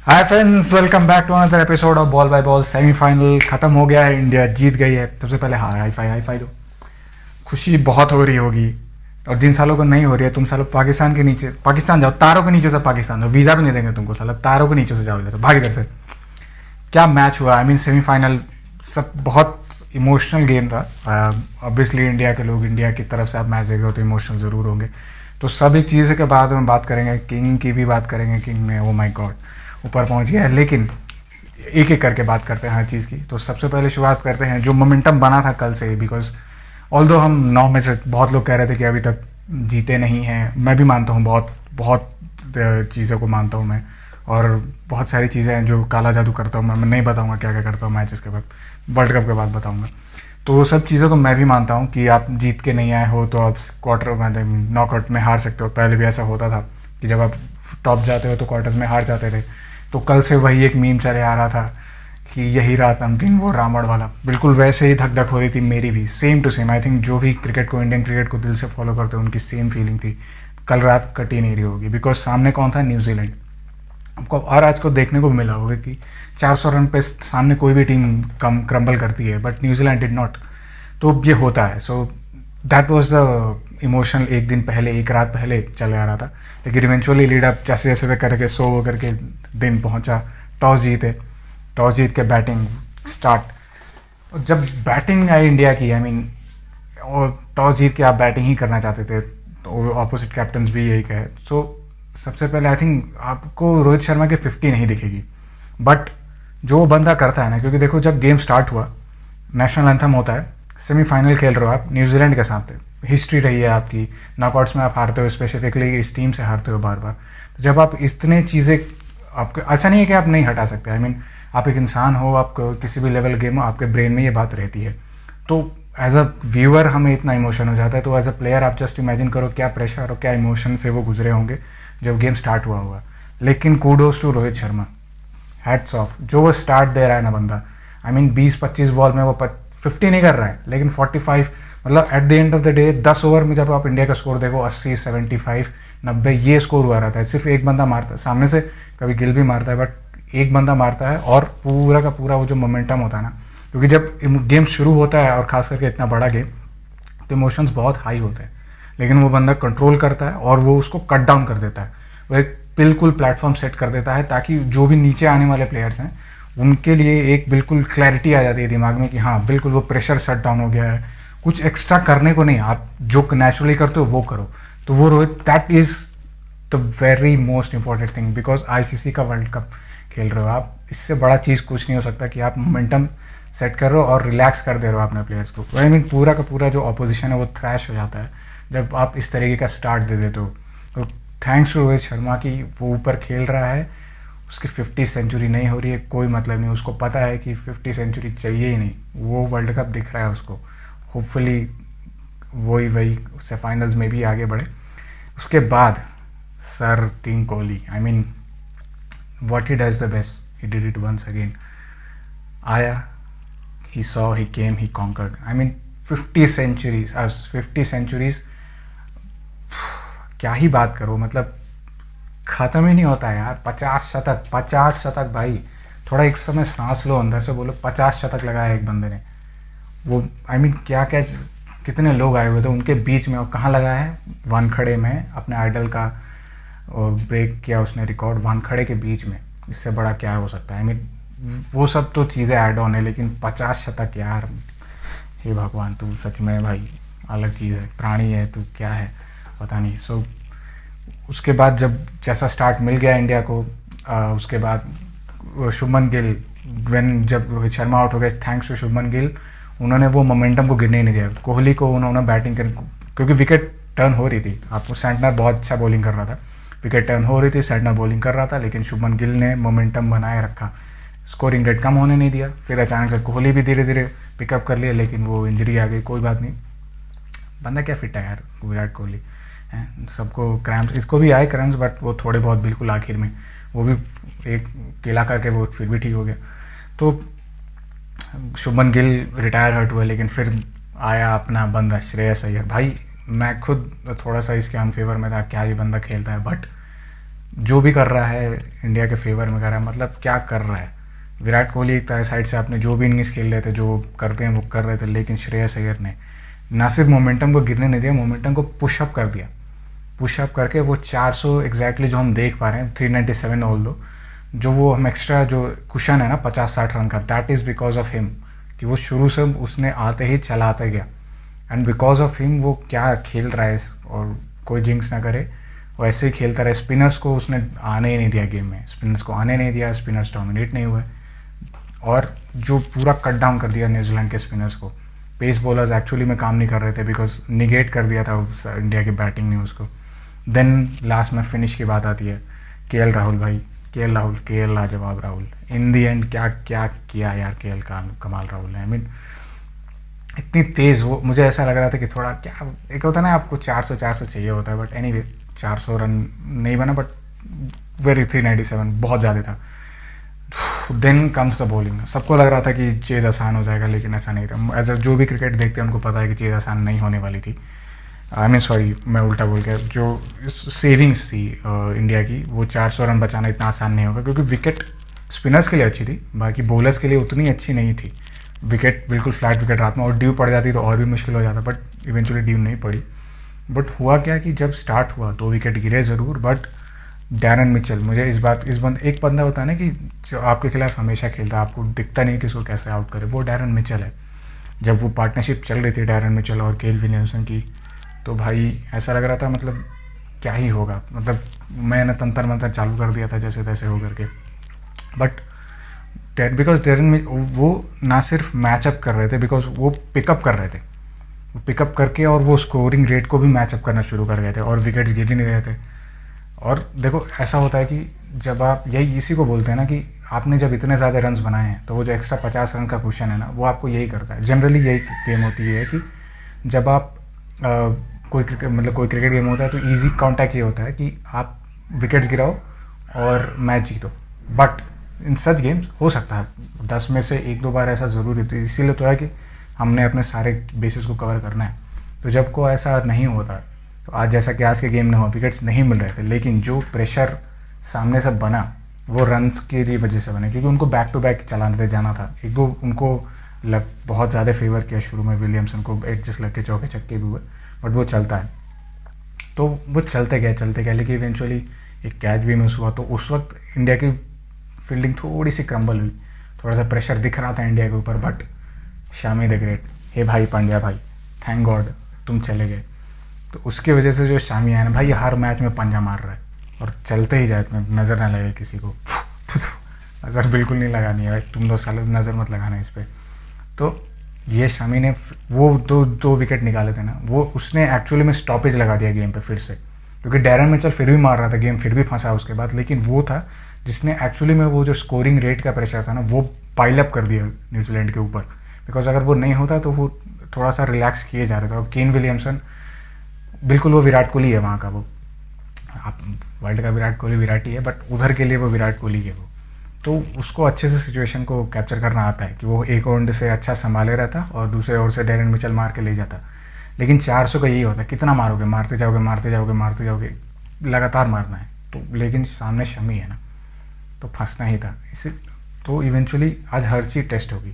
Hi friends, welcome back to another episode of ball by ball. Semifinal खत्म हो गया है, इंडिया जीत गई है। सबसे पहले हाई फाई दो। खुशी बहुत हो रही होगी और जिन सालों को नहीं हो रही है, तुम सालों पाकिस्तान के नीचे, पाकिस्तान जाओ, तारों के नीचे से पाकिस्तान जाओ, वीज़ा भी नहीं देंगे तुमको साला, तारों के नीचे से जाओ, इधर भाग इधर से। क्या मैच हुआ, आई मीन सेमीफाइनल सब बहुत इमोशनल गेम था। ऑब्वियसली इंडिया के लोग, इंडिया की तरफ से आप मैच देखे हो तो इमोशनल ज़रूर होंगे। तो सभी चीज़ के बाद हम बात करेंगे, किंग की भी बात करेंगे। किंग ने ओ माय गॉड ऊपर पहुंच गया है, लेकिन एक एक करके बात करते हैं हर चीज़ की। तो सबसे पहले शुरुआत करते हैं जो मोमेंटम बना था कल से, बिकॉज ऑल्दो हम 9 में से बहुत लोग कह रहे थे कि अभी तक जीते नहीं हैं। मैं भी मानता हूँ, बहुत बहुत चीज़ों को मानता हूँ मैं, और बहुत सारी चीज़ें हैं जो काला जादू करता हूँ मैं नहीं बताऊँगा क्या क्या करता हूँ मैचेस के बाद, वर्ल्ड कप के बाद बताऊँगा। तो वो सब चीज़ों को मैं भी मानता हूँ कि आप जीत के नहीं आए हो तो आप क्वार्टर में, नॉकआउट में हार सकते हो। पहले भी ऐसा होता था कि जब आप टॉप जाते हो तो क्वार्टर्स में हार जाते थे। तो कल से वही एक मीम चले आ रहा था कि यही रात अंतिम, वो रावण वाला। बिल्कुल वैसे ही धक धक हो रही थी मेरी भी, same to same. I think जो भी क्रिकेट को, इंडियन क्रिकेट को दिल से फॉलो करते हैं, उनकी सेम फीलिंग थी। कल रात कटी नहीं रही होगी, बिकॉज सामने कौन था? न्यूजीलैंड। आपको और आज को देखने को मिला होगा कि 400 रन पे सामने कोई भी टीम कम क्रम्बल करती है, बट न्यूजीलैंड डिड नॉट। तो ये होता है। So that was the emotional. एक दिन पहले, एक रात पहले चले आ रहा था, लेकिन इवेंचुअली लीड अप जैसे जैसे करके सो हो करके दिन पहुंचा। टॉस जीते, टॉस जीत के बैटिंग स्टार्ट। और जब बैटिंग आई इंडिया की, आई मीन, और टॉस जीत के आप बैटिंग ही करना चाहते थे, तो अपोजिट कैप्टन भी यही कहे। सो सबसे पहले आई थिंक आपको रोहित शर्मा की 50 नहीं दिखेगी, बट जो वो बंदा करता है ना, क्योंकि देखो जब गेम स्टार्ट हुआ, नेशनल एंथम होता है, सेमीफाइनल खेल रहे हो आप न्यूजीलैंड के साथ, हिस्ट्री रही है आपकी, नॉकआउट्स में आप हारते हो, स्पेसिफिकली इस टीम से हारते हो बार बार। तो जब आप इतने चीज़ें, आपके ऐसा नहीं है कि आप नहीं हटा सकते, आई मीन आप एक इंसान हो, आपको किसी भी लेवल गेम हो, आपके ब्रेन में ये बात रहती है। तो एज अ व्यूअर हमें इतना इमोशन हो जाता है, तो एज अ प्लेयर आप जस्ट इमेजिन करो क्या प्रेशर और क्या इमोशन से वो गुजरे होंगे जब गेम स्टार्ट हुआ होगा। लेकिन kudos to Rohit Sharma, hats off, जो वो स्टार्ट दे रहा है ना बंदा। आई मीन 20-25 बॉल में वो 50 नहीं कर रहा है, लेकिन 45, मतलब at the end of the day 10 over में जब आप इंडिया का स्कोर देखो 80, 75, 90, ये स्कोर हुआ रहता है। सिर्फ एक बंदा मारता है सामने से, कभी गिल भी मारता है, बट एक बंदा मारता है और पूरा का पूरा वो जो मोमेंटम होता है ना, क्योंकि जब गेम शुरू होता है और खास करके इतना बड़ा गेम, तो इमोशंस बहुत हाई होते हैं, लेकिन वो बंदा कंट्रोल करता है और वो उसको कट डाउन कर देता है। वो एक बिल्कुल प्लेटफॉर्म सेट कर देता है ताकि जो भी नीचे आने वाले प्लेयर्स हैं उनके लिए एक बिल्कुल क्लैरिटी आ जाती है दिमाग में कि हाँ बिल्कुल वो प्रेशर शट डाउन हो गया है, कुछ एक्स्ट्रा करने को नहीं, आप जो नेचुरली करते हो वो करो। तो वो Rohit, that is the very most important thing, because ICC का वर्ल्ड कप खेल रहे हो आप, इससे बड़ा चीज़ कुछ नहीं हो सकता कि आप मोमेंटम सेट कर रहे हो और रिलैक्स कर दे रहे हो अपने प्लेयर्स को। आई मीन पूरा का पूरा जो ऑपोजिशन है वो थ्रैश हो जाता है जब आप इस तरीके का स्टार्ट दे देते हो। तो थैंक्स टू रोहित शर्मा की वो ऊपर खेल रहा है। उसकी 50 सेंचुरी नहीं हो रही है, कोई मतलब नहीं, उसको पता है कि 50 सेंचुरी चाहिए ही नहीं, वो वर्ल्ड कप दिख रहा है उसको। होपफुली वही वही उससे फाइनल्स में भी आगे बढ़े। उसके बाद sir king Kohli, I mean what he does the best, he did it once again. आया, he saw, he came, he conquered. I mean 50 centuries, 50 centuries, क्या ही बात करो, मतलब ख़त्म ही नहीं होता है यार। 50 शतक, 50 शतक भाई, थोड़ा एक समय सांस लो, अंदर से बोलो 50 शतक लगाया एक बंदे ने। वो आई मीन क्या क्या, कितने लोग आए हुए थे उनके बीच में, और कहाँ लगाया है? वानखड़े में, अपने आइडल का और ब्रेक किया उसने रिकॉर्ड वानखड़े के बीच में। इससे बड़ा क्या हो सकता है? आई मीन वो सब तो चीज़ें ऐड ऑन है, लेकिन 50 शतक यार, हे भगवान, तू सच में भाई अलग चीज़ है, प्राणी है तू, क्या है पता नहीं। सो उसके बाद जब जैसा स्टार्ट मिल गया इंडिया को, उसके बाद शुभमन गिल, जब रोहित शर्मा आउट हो गए, थैंक्स टू शुभमन गिल, उन्होंने वो मोमेंटम को गिरने ही नहीं दिया। कोहली को उन्होंने बैटिंग कर, क्योंकि विकेट टर्न हो रही थी, आपको सेंटनर बहुत अच्छा बॉलिंग कर रहा था, विकेट टर्न हो रही थी, सेंटनर बॉलिंग कर रहा था, लेकिन शुभमन गिल ने मोमेंटम बनाए रखा, स्कोरिंग रेट कम होने नहीं दिया। फिर अचानक से कोहली भी धीरे धीरे पिकअप कर लिया, लेकिन वो इंजरी आ गई, कोई बात नहीं, बंदा क्या फिट है यार विराट कोहली है। सबको क्रैम्प्स, इसको भी आए क्रैम्प्स, बट वो थोड़े बहुत बिल्कुल आखिर में, वो भी एक केला करके वो फिर भी ठीक हो गया। तो शुभमन गिल रिटायर हर्ट हुआ, लेकिन फिर आया अपना बंदा श्रेयस अय्यर। भाई मैं खुद थोड़ा सा इसके अनफेवर में था, क्या ये बंदा खेलता है, बट जो भी कर रहा है इंडिया के फेवर में कर रहा है, मतलब क्या कर रहा है। विराट कोहली एक तरह साइड से आपने जो भी इनिंग्स खेल रहे थे, जो करते हैं वो कर रहे थे, लेकिन श्रेयस अय्यर ने ना सिर्फ मोमेंटम को गिरने नहीं दिया, मोमेंटम को पुशअप कर दिया। पुशअप करके वो 400 एग्जैक्टली जो हम देख पा रहे हैं, 397 ऑल दो, जो वो हम एक्स्ट्रा जो कुशन है ना 50-60 रन का, that is because of him, कि वो शुरू से उसने आते ही चलाते गया। एंड बिकॉज ऑफ हिम वो क्या खेल रहा है, और कोई जिंक्स ना करे, वो ऐसे ही खेलता रहे। स्पिनर्स को उसने आने ही नहीं दिया गेम में, स्पिनर्स को आने नहीं दिया, स्पिनर्स डोमिनेट नहीं हुए, और जो पूरा कट डाउन कर दिया न्यूजीलैंड के स्पिनर्स को। पेस बॉलर्स एक्चुअली में काम नहीं कर रहे थे, बिकॉज निगेट कर दिया था इंडिया की बैटिंग ने उसको। देन लास्ट में फिनिश की बात आती है, केएल राहुल भाई, केएल राहुल, केएल लाजवाब राहुल। इन दी एंड क्या क्या किया यार केएल का कमाल राहुल ने। आई मीन इतनी तेज़, वो मुझे ऐसा लग रहा था कि थोड़ा क्या एक होता है ना, आपको 400 चाहिए होता है, बट एनीवे 400 रन नहीं बना, बट वेरी 397 बहुत ज़्यादा था। Then comes the bowling. सबको लग रहा था कि चेज़ आसान हो जाएगा, लेकिन ऐसा नहीं था। एज जो भी क्रिकेट देखते हैं उनको पता है कि चेज़ आसान नहीं होने वाली थी। आई मीन सॉरी, मैं उल्टा बोल गया, जो सेविंग्स थी इंडिया की, वो 400 रन बचाना इतना आसान नहीं होगा, क्योंकि विकेट स्पिनर्स के लिए अच्छी थी, बाकी बॉलर्स के लिए उतनी अच्छी नहीं थी। विकेट बिल्कुल फ्लैट विकेट रात में, और ड्यू पड़ जाती तो और भी मुश्किल हो जाता, बट इवेंचुअली ड्यू नहीं पड़ी। बट हुआ क्या कि जब स्टार्ट हुआ 2 विकेट गिरे ज़रूर, बट डैरन मिचेल, मुझे एक बंदा होता है ना कि जो आपके खिलाफ हमेशा खेलता है, आपको दिखता नहीं कि उसको कैसे आउट करे, वो डैरन मिचेल है। जब वो पार्टनरशिप चल रही थी डैरन मिचेल और केल विलियमसन की, तो भाई ऐसा लग रहा था मतलब क्या ही होगा, मतलब मैंने तंत्र मंत्र चालू कर दिया था जैसे तैसे हो करके। बट बिकॉज डैरन वो ना सिर्फ मैचअप कर रहे थे, बिकॉज वो पिकअप कर रहे थे, वो पिकअप करके और वो स्कोरिंग रेट को भी मैचअप करना शुरू कर गए थे, और विकेट्स गिर ही नहीं रहे थे। और देखो ऐसा होता है कि जब आप यही इसी को बोलते हैं ना कि आपने जब इतने ज़्यादा रन्स बनाए हैं, तो वो जो एक्स्ट्रा 50 रन का क्वेश्चन है ना, वो आपको यही करता है। जनरली यही गेम होती है कि जब आप कोई क्रिकेट गेम होता है, तो इजी काउंटैक्ट ये होता है कि आप विकेट्स गिराओ और मैच जीतो। बट इन सच गेम्स हो सकता है 10 में से 1-2 बार ऐसा ज़रूर होता है, इसीलिए तो है कि हमने अपने सारे बेसिस को कवर करना है। तो जब को ऐसा नहीं होता, तो आज जैसा कि आज के गेम में हुआ, विकेट्स नहीं मिल रहे थे, लेकिन जो प्रेशर सामने से बना वो रन्स की वजह से बना, क्योंकि उनको बैक टू बैक चलाने जाना था। एक दो उनको बहुत ज़्यादा फेवर किया शुरू में, विलियमसन को एडजस्ट लग के चौके छक्के भी हुए, बट वो चलता है। तो वो चलते गए, लेकिन इवेंचुअली एक कैच भी मिस हुआ, तो उस वक्त इंडिया की फील्डिंग थोड़ी सी क्रम्बल हुई, थोड़ा सा प्रेशर दिख रहा था इंडिया के ऊपर। बट शामी द ग्रेट, हे भाई पांड्या भाई, थैंक गॉड तुम चले गए। तो उसकी वजह से जो शामी है ना भाई, हर मैच में पंजा मार रहा है, और चलते ही जाए, नज़र ना लगे किसी को। नज़र बिल्कुल नहीं लगानी है भाई, तुम 2 साल नज़र मत लगाना इस पर। तो ये शामी ने वो दो विकेट निकाले थे ना, वो उसने एक्चुअली में स्टॉपेज लगा दिया गेम पे फिर से, क्योंकि डैरन मिचेल फिर भी मार रहा था, गेम फिर भी फंसा उसके बाद, लेकिन वो था जिसने एक्चुअली में वो जो स्कोरिंग रेट का प्रेशर था ना, वो पाइल अप कर दिया न्यूजीलैंड के ऊपर। बिकॉज अगर वो नहीं होता तो वो थोड़ा सा रिलैक्स किए जा रहे थे। और केन विलियमसन बिल्कुल वो विराट कोहली है वहाँ का, वो आप वर्ल्ड का विराट कोहली विराट ही है, बट उधर के लिए वो विराट कोहली है वो। तो उसको अच्छे से सिचुएशन को कैप्चर करना आता है, कि वो एक ओवर से अच्छा संभाले रहता और दूसरे ओवर से डैरन मिचेल मार के ले जाता। लेकिन 400 का यही होता है, कितना मारोगे, मारते जाओगे, लगातार मारना है। तो लेकिन सामने शमी है ना, तो फंसना ही था इसी। तो इवेंचुअली आज हर चीज़ टेस्ट होगी।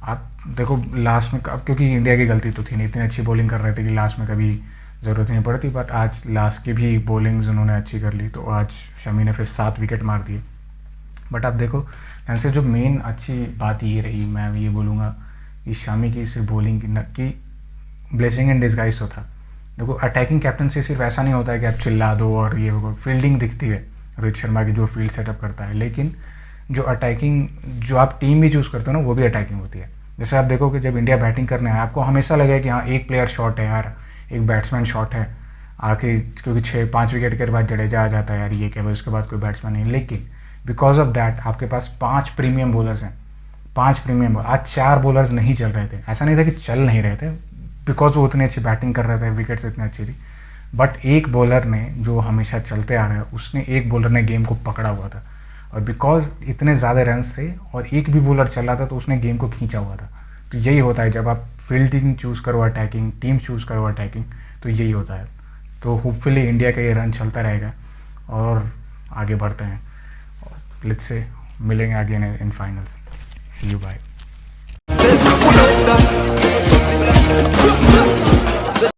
आप देखो लास्ट में, अब क्योंकि इंडिया की गलती तो थी नहीं, इतनी अच्छी बॉलिंग कर रहे थे कि लास्ट में कभी ज़रूरत नहीं पड़ती, बट आज लास्ट की भी बॉलिंग्स उन्होंने अच्छी कर ली, तो आज शमी ने फिर 7 विकेट मार दिए। बट आप देखो यहाँ से जो मेन अच्छी बात ये रही, मैं ये बोलूँगा कि शामी की सिर्फ बॉलिंग की ब्लेसिंग इन डिस्गाइज तो था। देखो अटैकिंग कैप्टन से सिर्फ ऐसा नहीं होता है कि आप चिल्ला दो और ये होगा, फील्डिंग दिखती है रोहित शर्मा की, जो फील्ड सेटअप करता है, लेकिन जो अटैकिंग, जो आप टीम भी चूज़ करते हो ना, वो भी अटैकिंग होती है। जैसे आप देखो कि जब इंडिया बैटिंग करने आए, आपको हमेशा लगे कि हाँ एक प्लेयर शॉट है यार, एक बैट्समैन शॉट है आखिर, क्योंकि 6-5 विकेट के बाद जडेजा आ जाता है यार, ये क्या, उसके बाद कोई बैट्समैन नहीं। लेकिन बिकॉज ऑफ दैट आपके पास 5 प्रीमियम बॉलर्स हैं, 5 प्रीमियम। आज 4 बॉलर्स नहीं चल रहे थे, ऐसा नहीं था कि चल नहीं रहे थे, बिकॉज वो उतनी अच्छी बैटिंग कर रहे थे, विकेट्स इतनी अच्छी थी। बट एक बॉलर ने, जो हमेशा चलते आ रहा है, उसने, एक बॉलर ने गेम को पकड़ा हुआ था, और बिकॉज इतने ज़्यादा रन थे और एक भी बॉलर चल रहा था, तो उसने गेम को खींचा हुआ था। तो यही होता है जब आप फील्डिंग चूज़ करो अटैकिंग, टीम चूज़ करो अटैकिंग, तो यही होता है। तो होपफुली इंडिया का ये रन चलता रहेगा, और आगे बढ़ते हैं और लेट्स से मिलेंगे again in finals. See you, bye.